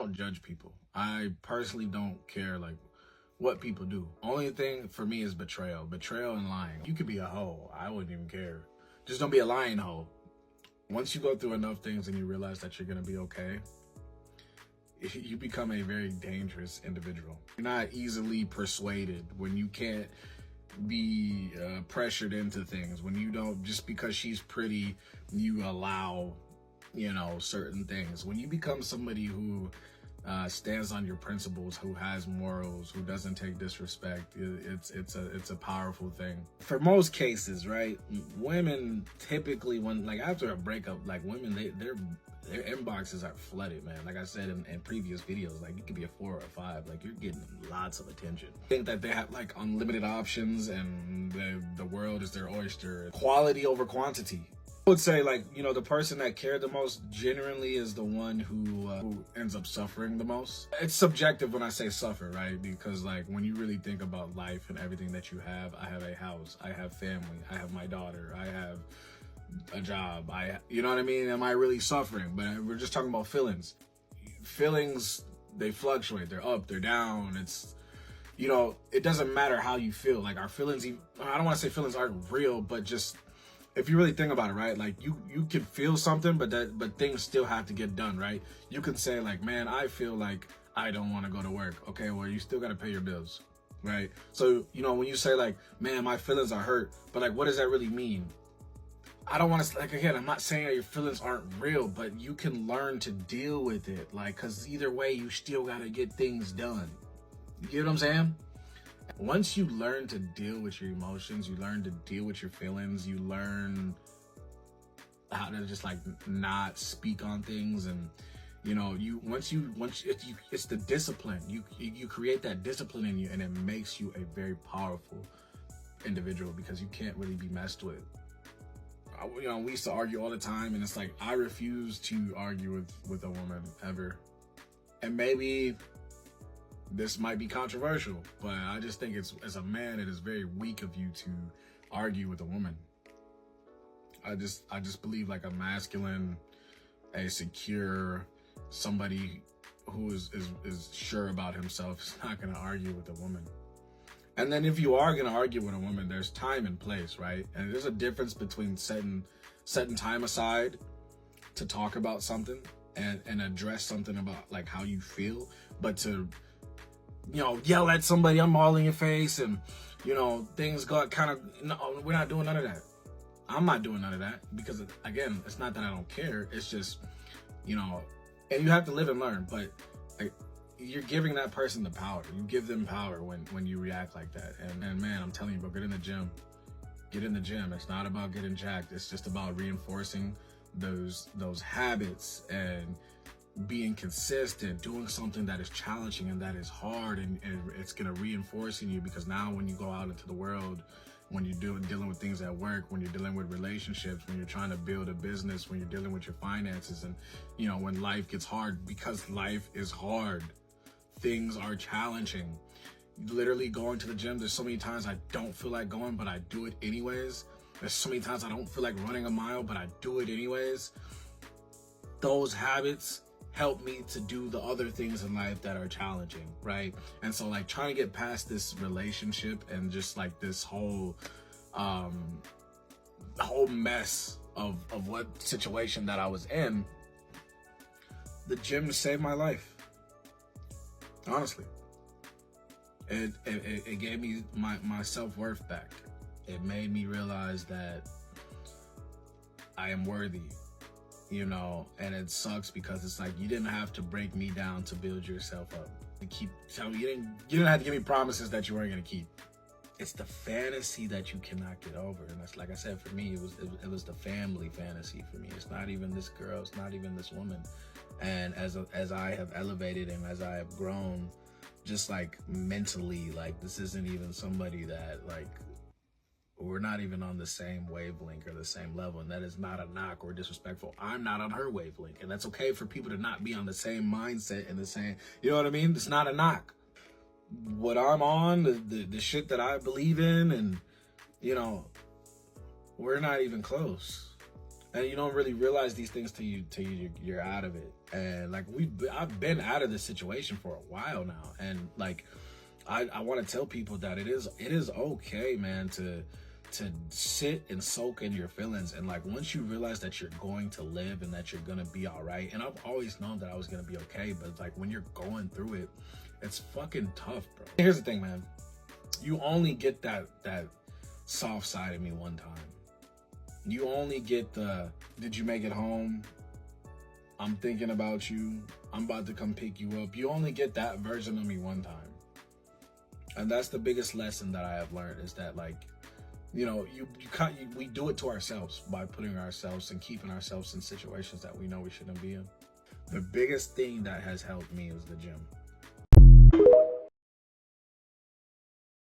don't judge people. I personally don't care like what people do. Only thing for me is betrayal and lying. You could be a hoe, I wouldn't even care. Just don't be a lying hoe. Once you go through enough things and you realize that you're gonna be okay, you become a very dangerous individual. You're not easily persuaded when you can't be pressured into things, when you don't, just because she's pretty, you allow, certain things. When you become somebody who stands on your principles, who has morals, who doesn't take disrespect, it's a powerful thing. For most cases, right? Women typically, when like after a breakup, like women, their inboxes are flooded, man. Like I said in previous videos, like you could be a 4 or a 5, like you're getting lots of attention. I think that they have like unlimited options and the world is their oyster. Quality over quantity. I would say, like, the person that cared the most genuinely is the one who ends up suffering the most. It's subjective when I say suffer, right? Because like when you really think about life and everything that you have, I have a house, I have family, I have my daughter, I have a job, you know what I mean? Am I really suffering? But we're just talking about feelings. Feelings, they fluctuate. They're up, they're down. It's, it doesn't matter how you feel. Like our feelings, I don't want to say feelings aren't real, but just if you really think about it, right? Like you can feel something, but things still have to get done, right? You can say like, man, I feel like I don't want to go to work. Okay, well, you still got to pay your bills, right? So, when you say like, man, my feelings are hurt, but like, what does that really mean? I don't want to, like, again, I'm not saying that your feelings aren't real, but you can learn to deal with it. Like, cause either way, you still got to get things done. You get what I'm saying? Once you learn to deal with your emotions, you learn to deal with your feelings, you learn how to just like not speak on things. And, it's the discipline. You create that discipline in you, and it makes you a very powerful individual because you can't really be messed with. We used to argue all the time, and it's like, I refuse to argue with a woman ever. And maybe this might be controversial, but I just think as a man, it is very weak of you to argue with a woman. I just believe like a masculine, a secure, somebody who is sure about himself is not going to argue with a woman. And then if you are going to argue with a woman, there's time and place, right? And there's a difference between setting time aside to talk about something and address something about like how you feel, but to, yell at somebody, I'm all in your face, and, things got kind of, no, we're not doing none of that. I'm not doing none of that because, again, it's not that I don't care. It's just, and you have to live and learn, but like, you're giving that person the power. You give them power when you react like that. And man, I'm telling you, bro, get in the gym. Get in the gym. It's not about getting jacked. It's just about reinforcing those habits and being consistent, doing something that is challenging and that is hard, and it's gonna reinforce in you, because now when you go out into the world, when you're dealing with things at work, when you're dealing with relationships, when you're trying to build a business, when you're dealing with your finances, and when life gets hard, because life is hard, things are challenging. Literally going to the gym, there's so many times I don't feel like going, but I do it anyways. There's so many times I don't feel like running a mile, but I do it anyways. Those habits help me to do the other things in life that are challenging, right? And so like trying to get past this relationship and just like this whole mess of what situation that I was in, the gym saved my life. Honestly, it gave me my self-worth back. It made me realize that I am worthy, and it sucks because it's like, you didn't have to break me down to build yourself up. You keep telling me, you didn't have to give me promises that you weren't going to keep. It's the fantasy that you cannot get over. And that's, like I said, for me, it was the family fantasy for me. It's not even this girl, it's not even this woman. And as I have elevated and as I have grown, just like mentally, like this isn't even somebody that like, we're not even on the same wavelength or the same level. And that is not a knock or disrespectful. I'm not on her wavelength. And that's okay for people to not be on the same mindset and the same, you know what I mean? It's not a knock. What I'm on, the shit that I believe in, and, we're not even close. And you don't really realize these things till you're out of it. And like I've been out of this situation for a while now, and like I want to tell people that it is okay, man, to sit and soak in your feelings. And like once you realize that you're going to live and that you're gonna be all right, and I've always known that I was gonna be okay, but it's like when you're going through it, it's fucking tough, bro. Here's the thing, man, you only get that soft side of me one time. You only get the, did you make it home? I'm thinking about you. I'm about to come pick you up. You only get that version of me one time. And that's the biggest lesson that I have learned, is that, like, you know, we do it to ourselves by putting ourselves and keeping ourselves in situations that we know we shouldn't be in. The biggest thing that has helped me is the gym.